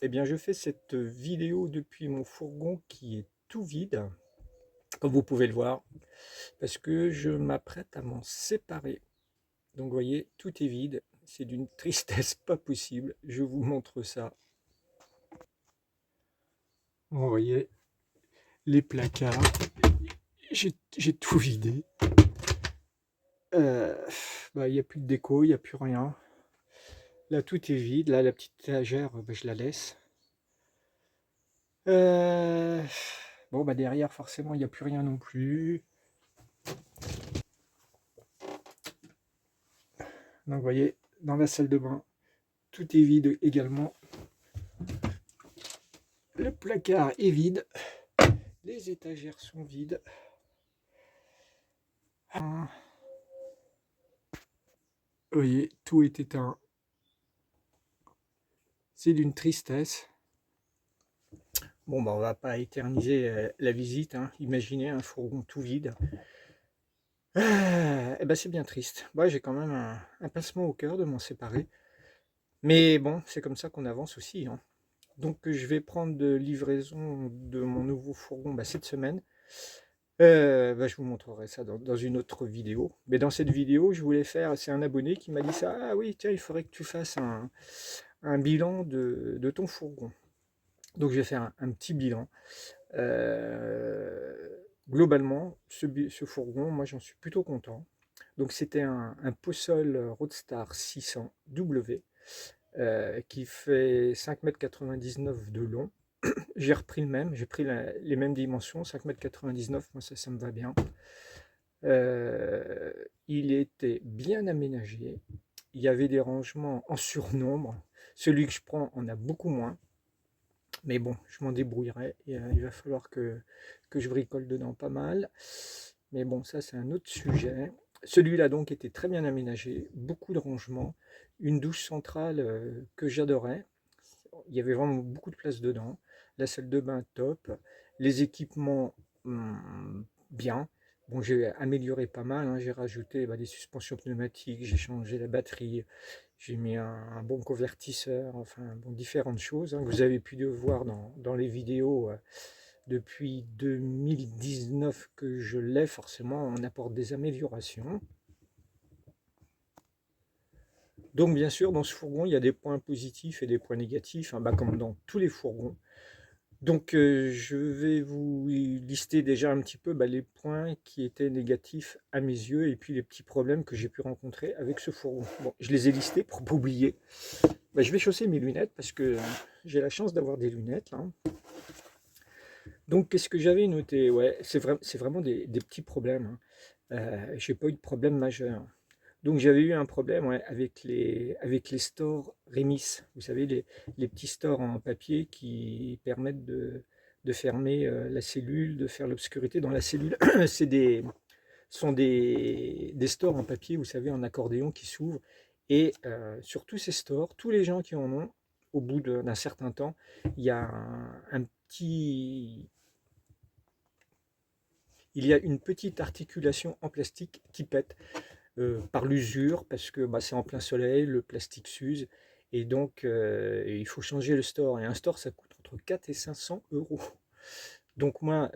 Eh bien, je fais cette vidéo depuis mon fourgon qui est tout vide, comme vous pouvez le voir, parce que je m'apprête à m'en séparer. Donc, vous voyez, tout est vide. C'est d'une tristesse pas possible. Je vous montre ça. Vous voyez, les placards, j'ai tout vidé. Euh, il n'y a plus de déco, il n'y a plus rien. Là, tout est vide. Là, la petite étagère, je la laisse. Euh, derrière, forcément, il n'y a plus rien non plus. Donc, vous voyez, dans la salle de bain, tout est vide également. Le placard est vide. Les étagères sont vides. Vous voyez, tout est éteint. C'est d'une tristesse. Bon, on va pas éterniser la visite, hein. Imaginez un fourgon tout vide. C'est bien triste. J'ai quand même un pincement au cœur de m'en séparer. Mais bon, c'est comme ça qu'on avance aussi, hein. Donc, je vais prendre de livraison de mon nouveau fourgon cette semaine. Je vous montrerai ça dans une autre vidéo. Mais dans cette vidéo, je voulais faire, c'est un abonné qui m'a dit ça. Ah oui, tiens, il faudrait que tu fasses un bilan de ton fourgon. Donc je vais faire un petit bilan. Globalement, ce fourgon, moi j'en suis plutôt content. Donc c'était un Peugeot Roadstar 600W qui fait 5,99 m de long. J'ai repris le même, j'ai pris les mêmes dimensions, 5,99 m, moi ça me va bien. Il était bien aménagé, il y avait des rangements en surnombre. Celui que je prends en a beaucoup moins, mais bon, je m'en débrouillerai. Et, il va falloir que je bricole dedans pas mal. Mais bon, ça c'est un autre sujet. Celui-là donc était très bien aménagé, beaucoup de rangements, une douche centrale que j'adorais. Il y avait vraiment beaucoup de place dedans. La salle de bain top. Les équipements bien. Bon, j'ai amélioré pas mal, hein. J'ai rajouté des suspensions pneumatiques, j'ai changé la batterie, j'ai mis un bon convertisseur, enfin bon, différentes choses, hein, que vous avez pu voir dans les vidéos. Depuis 2019 que je l'ai, forcément, on apporte des améliorations. Donc, bien sûr, dans ce fourgon, il y a des points positifs et des points négatifs, hein, comme dans tous les fourgons. Donc, je vais vous lister déjà un petit peu les points qui étaient négatifs à mes yeux et puis les petits problèmes que j'ai pu rencontrer avec ce fourgon. Bon, je les ai listés pour ne pas oublier. Je vais chausser mes lunettes parce que j'ai la chance d'avoir des lunettes là. Donc, qu'est-ce que j'avais noté? Ouais, c'est vraiment des petits problèmes, hein. J'ai pas eu de problème majeur. Donc j'avais eu un problème, ouais, avec les stores Remis. Vous savez, les petits stores en papier qui permettent de fermer la cellule, de faire l'obscurité dans la cellule. Sont des stores en papier, vous savez, en accordéon qui s'ouvrent. Et sur tous ces stores, tous les gens qui en ont, au bout d'un certain temps, il y a une petite articulation en plastique qui pète. Par l'usure, parce que c'est en plein soleil, le plastique s'use, et donc il faut changer le store. Et un store, ça coûte entre 4 et 500 euros. Donc moi,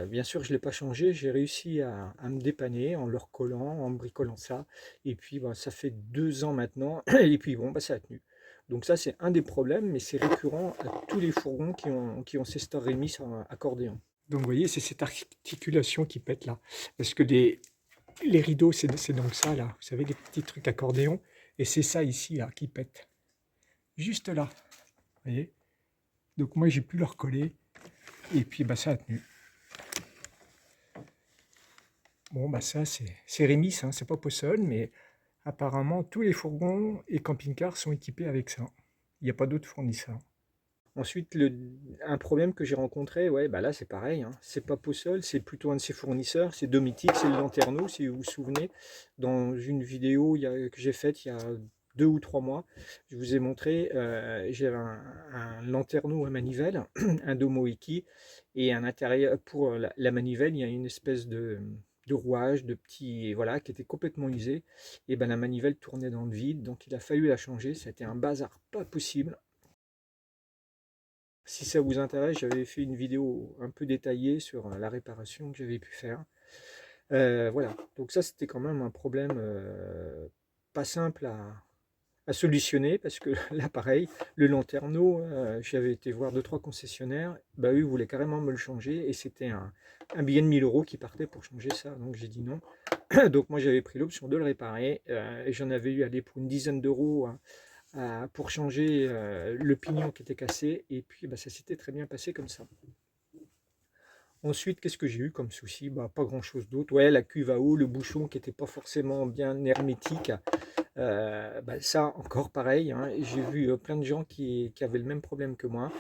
bien sûr, je ne l'ai pas changé, j'ai réussi à me dépanner en le recollant, en bricolant ça, et puis ça fait 2 ans maintenant, et puis ça a tenu. Donc ça, c'est un des problèmes, mais c'est récurrent à tous les fourgons qui ont ces stores Rémi en accordéon. Donc vous voyez, c'est cette articulation qui pète là, parce que les rideaux, c'est donc ça, là. Vous savez, les petits trucs accordéons. Et c'est ça ici, là, qui pète. Juste là. Vous voyez? Donc moi, j'ai pu le recoller. Et puis, ça a tenu. Bon, ça, c'est Rémis, hein, c'est pas Peugeot, mais apparemment, tous les fourgons et camping-cars sont équipés avec ça. Il n'y a pas d'autres fournisseurs. Ensuite, un problème que j'ai rencontré, ouais, là c'est pareil, hein. C'est pas Peugeot, c'est plutôt un de ses fournisseurs, c'est Domitic, c'est le Lanterneau, si vous vous souvenez. Dans une vidéo que j'ai faite il y a 2 ou 3 mois, je vous ai montré, j'ai un Lanterneau à manivelle, un Domoiki, et à l'intérieur, pour la manivelle, il y a une espèce de rouage, de petit, voilà, qui était complètement usé. Et la manivelle tournait dans le vide, donc il a fallu la changer, c'était un bazar pas possible. Si ça vous intéresse, j'avais fait une vidéo un peu détaillée sur la réparation que j'avais pu faire. Voilà, donc ça c'était quand même un problème pas simple à solutionner parce que là pareil, le lanterneau, j'avais été voir deux trois concessionnaires, bah eux voulaient carrément me le changer et c'était un billet de 1000 € qui partait pour changer ça, donc j'ai dit non. Donc moi j'avais pris l'option de le réparer et j'en avais eu aller pour une dizaine d'euros hein, pour changer le pignon qui était cassé et puis bah, ça s'était très bien passé comme ça. Ensuite, qu'est-ce que j'ai eu comme souci? Bah, pas grand-chose d'autre. Ouais, la cuve à eau, le bouchon qui n'était pas forcément bien hermétique. Bah, ça, encore pareil, hein, j'ai vu plein de gens qui avaient le même problème que moi.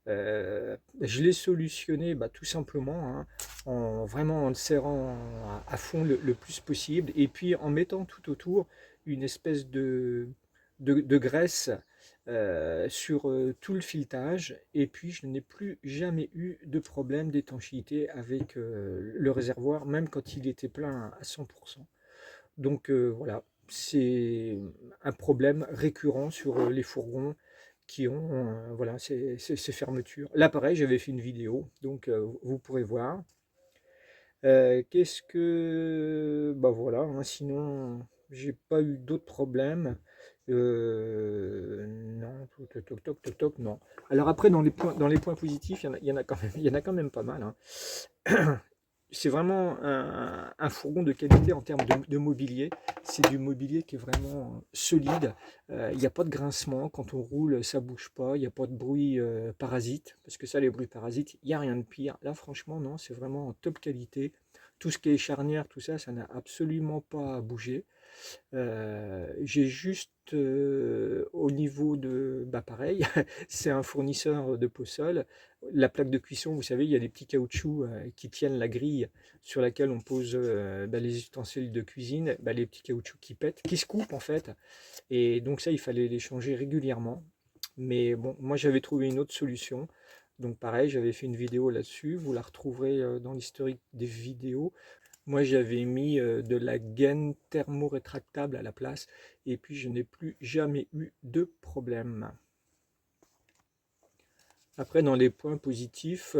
Je l'ai solutionné bah, tout simplement hein, en vraiment en le serrant à fond le plus possible et puis en mettant tout autour une espèce de graisse sur tout le filetage et puis je n'ai plus jamais eu de problème d'étanchéité avec le réservoir même quand il était plein à 100%. Donc voilà, c'est un problème récurrent sur les fourgons qui ont voilà, ces fermetures. Là, pareil, j'avais fait une vidéo, donc vous pourrez voir. Qu'est-ce que... Bah voilà, hein, sinon, j'ai pas eu d'autres problèmes. Non, toc, toc, toc, toc, toc, non. Alors après, dans les points positifs, il y en a quand même, il y en a quand même pas mal, hein. C'est vraiment un fourgon de qualité en termes de mobilier. C'est du mobilier qui est vraiment solide. Il n'y a pas de grincement. Quand on roule, ça bouge pas. Il n'y a pas de bruit parasite. Parce que ça, les bruits parasites, il n'y a rien de pire. Là, franchement, non, c'est vraiment en top qualité. Tout ce qui est charnière, tout ça, ça n'a absolument pas bougé. J'ai juste au niveau de, bah pareil, c'est un fournisseur de Possol. La plaque de cuisson, vous savez, il y a des petits caoutchoucs qui tiennent la grille sur laquelle on pose bah, les ustensiles de cuisine, bah, les petits caoutchoucs qui pètent, qui se coupent en fait. Et donc ça, il fallait les changer régulièrement. Mais bon, moi j'avais trouvé une autre solution. Donc pareil, j'avais fait une vidéo là-dessus. Vous la retrouverez dans l'historique des vidéos. Moi, j'avais mis de la gaine thermorétractable à la place et puis je n'ai plus jamais eu de problème. Après, dans les points positifs,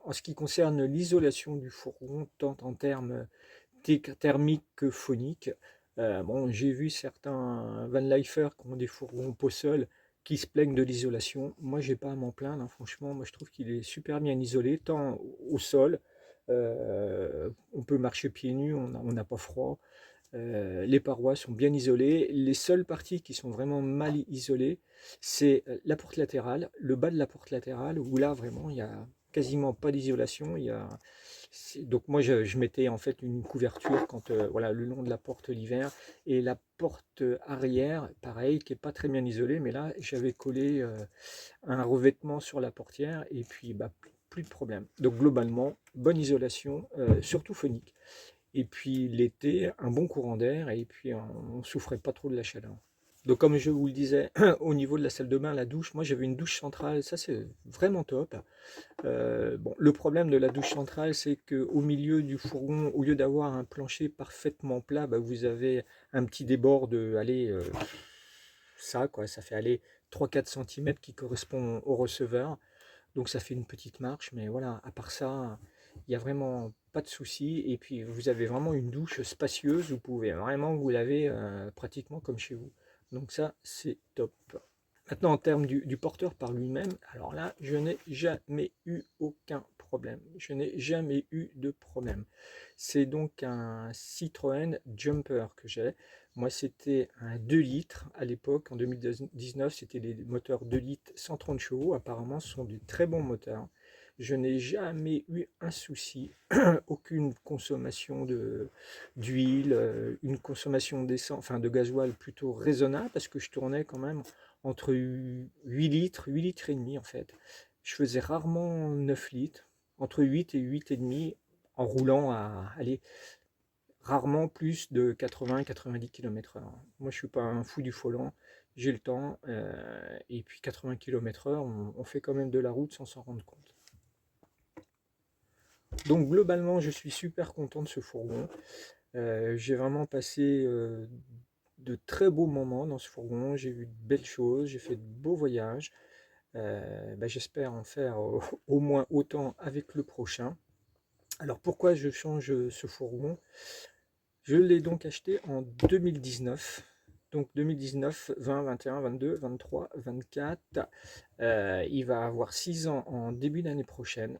en ce qui concerne l'isolation du fourgon, tant en termes thermiques que phoniques, bon, j'ai vu certains van lifers qui ont des fourgons Possol qui se plaignent de l'isolation. Moi, j'ai pas à m'en plaindre, hein. Franchement, moi je trouve qu'il est super bien isolé, tant au sol, on peut marcher pieds nus, on n'a pas froid. Les parois sont bien isolées. Les seules parties qui sont vraiment mal isolées, c'est la porte latérale, le bas de la porte latérale, où là vraiment il n'y a quasiment pas d'isolation. Donc moi je mettais en fait une couverture quand voilà le long de la porte l'hiver et la porte arrière, pareil, qui est pas très bien isolée, mais là j'avais collé un revêtement sur la portière et puis bah, plus de problème. Donc globalement, bonne isolation, surtout phonique. Et puis l'été, un bon courant d'air, et puis on ne souffrait pas trop de la chaleur. Donc comme je vous le disais, au niveau de la salle de bain, la douche, moi j'avais une douche centrale, ça c'est vraiment top. Bon, le problème de la douche centrale, c'est qu'au milieu du fourgon, au lieu d'avoir un plancher parfaitement plat, bah, vous avez un petit débord de, allez, ça quoi, ça fait aller 3-4 cm qui correspond au receveur. Donc ça fait une petite marche, mais voilà, à part ça, il n'y a vraiment pas de souci. Et puis vous avez vraiment une douche spacieuse, vous pouvez vraiment vous laver pratiquement comme chez vous. Donc ça, c'est top. Maintenant, en termes du porteur par lui-même, alors là, je n'ai jamais eu aucun problème. Je n'ai jamais eu de problème. C'est donc un Citroën Jumper que j'ai. Moi, c'était un 2 litres à l'époque, en 2019, c'était des moteurs 2 litres 130 chevaux. Apparemment, ce sont des très bons moteurs. Je n'ai jamais eu un souci, aucune consommation d'huile, une consommation d'essence, enfin de gasoil plutôt raisonnable, parce que je tournais quand même entre 8 litres, 8 litres et demi en fait. Je faisais rarement 9 litres, entre 8 et 8 et demi en roulant à aller rarement plus de 80-90 km/h. Moi je suis pas un fou du volant, j'ai le temps et puis 80 km/h on fait quand même de la route sans s'en rendre compte. Donc globalement je suis super content de ce fourgon. J'ai vraiment passé de très beaux moments dans ce fourgon, j'ai vu de belles choses, j'ai fait de beaux voyages. J'espère en faire au moins autant avec le prochain. Alors pourquoi je change ce fourgon? Je l'ai donc acheté en 2019. Donc 2019, 20, 21, 22, 23, 24. Il va avoir 6 ans en début d'année prochaine.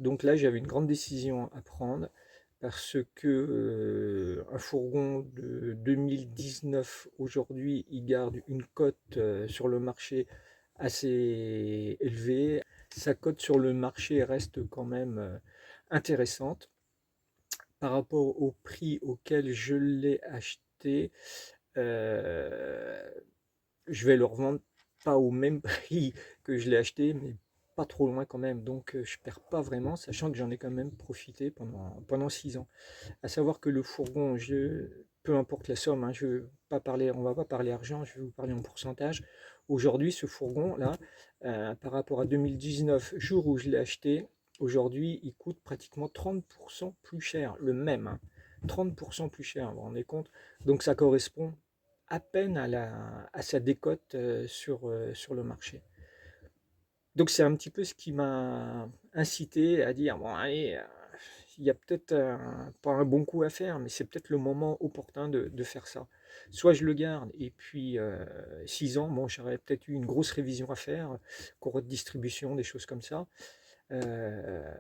Donc là, j'avais une grande décision à prendre parce que un fourgon de 2019 aujourd'hui, il garde une cote sur le marché assez élevée. Sa cote sur le marché reste quand même intéressante par rapport au prix auquel je l'ai acheté. euh, je vais le revendre pas au même prix que je l'ai acheté, mais pas trop loin quand même. Donc je perds pas vraiment, sachant que j'en ai quand même profité pendant 6 ans. À savoir que le fourgon, peu importe la somme, hein, je veux pas parler, on va pas parler argent, je vais vous parler en pourcentage. Aujourd'hui, ce fourgon-là, par rapport à 2019, jour où je l'ai acheté, aujourd'hui, il coûte pratiquement 30% plus cher, le même, hein. 30% plus cher, vous vous rendez compte? Donc ça correspond à peine à sa décote sur le marché. Donc c'est un petit peu ce qui m'a incité à dire, bon allez, il y a peut-être pas un bon coup à faire, mais c'est peut-être le moment opportun de faire ça. Soit je le garde et puis 6 ans, bon, j'aurais peut-être eu une grosse révision à faire, courroie de distribution, des choses comme ça. Euh,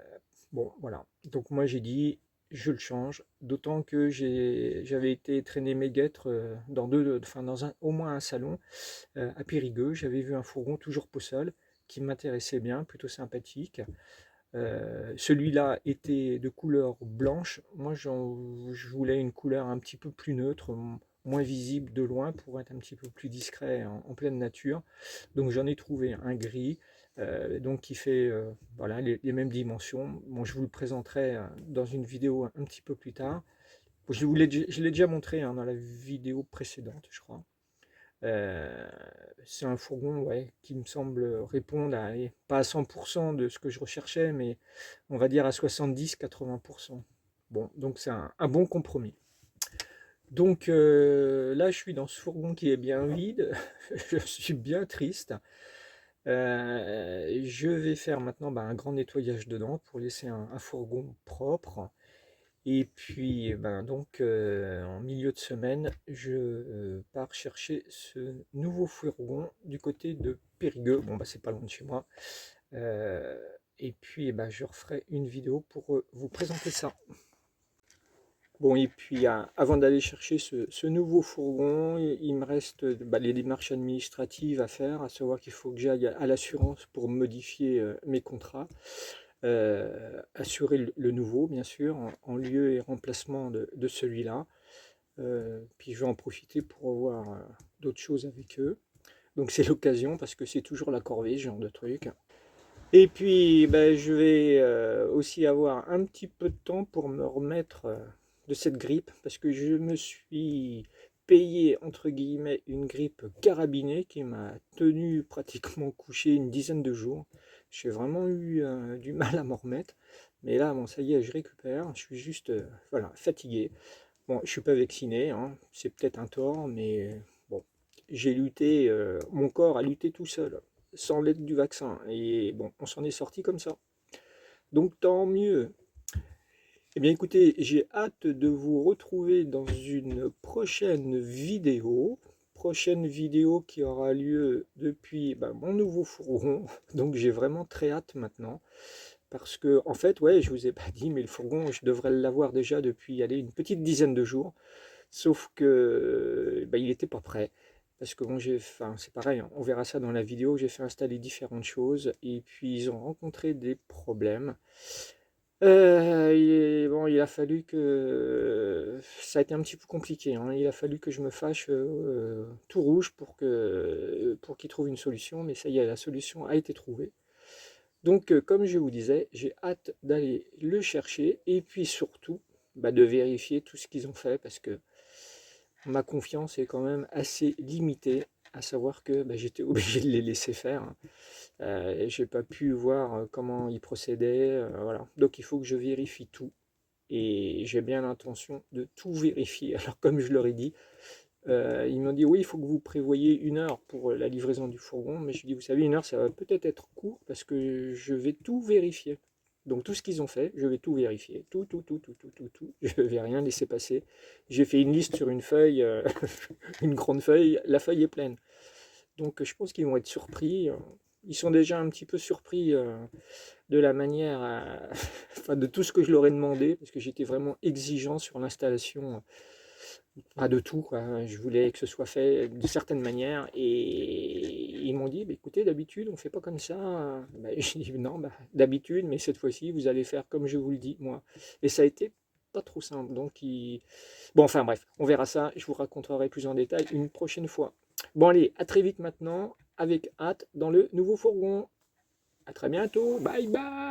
bon, voilà. Donc moi j'ai dit, je le change, d'autant que j'avais été traîner mes guêtres dans au moins un salon à Périgueux. J'avais vu un fourgon toujours Possol qui m'intéressait bien, plutôt sympathique. Celui-là était de couleur blanche. Moi, je voulais une couleur un petit peu plus neutre, moins visible de loin pour être un petit peu plus discret en pleine nature. Donc j'en ai trouvé un gris, donc qui fait voilà, les mêmes dimensions. Bon, je vous le présenterai dans une vidéo un petit peu plus tard. Je l'ai déjà montré hein, dans la vidéo précédente, je crois. Euh, c'est un fourgon ouais, qui me semble répondre à, allez, pas à 100% de ce que je recherchais, mais on va dire à 70-80%. Bon, donc c'est un bon compromis. Donc là, je suis dans ce fourgon qui est bien vide. Je suis bien triste. Je vais faire maintenant un grand nettoyage dedans pour laisser un fourgon propre. Et puis, donc, en milieu de semaine, je pars chercher ce nouveau fourgon du côté de Périgueux. Bon, c'est pas loin de chez moi. Euh, et puis, je referai une vidéo pour vous présenter ça. Bon, et puis, avant d'aller chercher ce nouveau fourgon, il me reste les démarches administratives à faire, à savoir qu'il faut que j'aille à l'assurance pour modifier mes contrats. Assurer le nouveau, bien sûr, en lieu et remplacement de celui-là. Puis je vais en profiter pour revoir d'autres choses avec eux. Donc c'est l'occasion parce que c'est toujours la corvée, ce genre de truc. Et puis je vais aussi avoir un petit peu de temps pour me remettre de cette grippe parce que je me suis payé entre guillemets une grippe carabinée qui m'a tenu pratiquement couché une dizaine de jours. J'ai vraiment eu du mal à m'en remettre. Mais là, bon, ça y est, je récupère. Je suis juste voilà, fatigué. Bon, je suis pas vacciné, hein, c'est peut-être un tort, mais bon, j'ai lutté, mon corps a lutté tout seul, sans l'aide du vaccin. Et bon, on s'en est sorti comme ça. Donc tant mieux. Eh bien écoutez, j'ai hâte de vous retrouver dans une prochaine vidéo qui aura lieu depuis mon nouveau fourgon. Donc j'ai vraiment très hâte maintenant. Parce que, en fait, ouais, je vous ai pas dit, mais le fourgon, je devrais l'avoir déjà depuis, allez, une petite dizaine de jours. Sauf que il n'était pas prêt. Parce que bon, enfin, c'est pareil, hein, on verra ça dans la vidéo, j'ai fait installer différentes choses et puis ils ont rencontré des problèmes. Bon, il a fallu que ça a été un petit peu compliqué, hein. Il a fallu que je me fâche tout rouge pour qu'ils trouvent une solution, mais ça y est, la solution a été trouvée. Donc, comme je vous disais, j'ai hâte d'aller le chercher et puis surtout de vérifier tout ce qu'ils ont fait parce que ma confiance est quand même assez limitée, à savoir que j'étais obligé de les laisser faire, hein. Et j'ai pas pu voir comment ils procédaient, voilà. Donc il faut que je vérifie tout et j'ai bien l'intention de tout vérifier. Alors comme je leur ai dit, Ils m'ont dit oui, il faut que vous prévoyiez 1 heure pour la livraison du fourgon, mais je dis vous savez 1 heure ça va peut-être être court parce que je vais tout vérifier. Donc tout ce qu'ils ont fait, je vais tout vérifier, tout, je vais rien laisser passer. J'ai fait une liste sur une feuille, une grande feuille, la feuille est pleine. Donc je pense qu'ils vont être surpris. Ils sont déjà un petit peu surpris de la manière, enfin, de tout ce que je leur ai demandé, parce que j'étais vraiment exigeant sur l'installation, pas de tout, quoi. Je voulais que ce soit fait de certaines manières, et ils m'ont dit, bah, écoutez, d'habitude, on fait pas comme ça. Bah, j'ai dit, non, bah, d'habitude, mais cette fois-ci, vous allez faire comme je vous le dis, moi. Et ça a été pas trop simple. Donc, bon, enfin bref, on verra ça. Je vous raconterai plus en détail une prochaine fois. Bon, allez, à très vite maintenant, avec hâte, dans le nouveau fourgon. À très bientôt. Bye bye.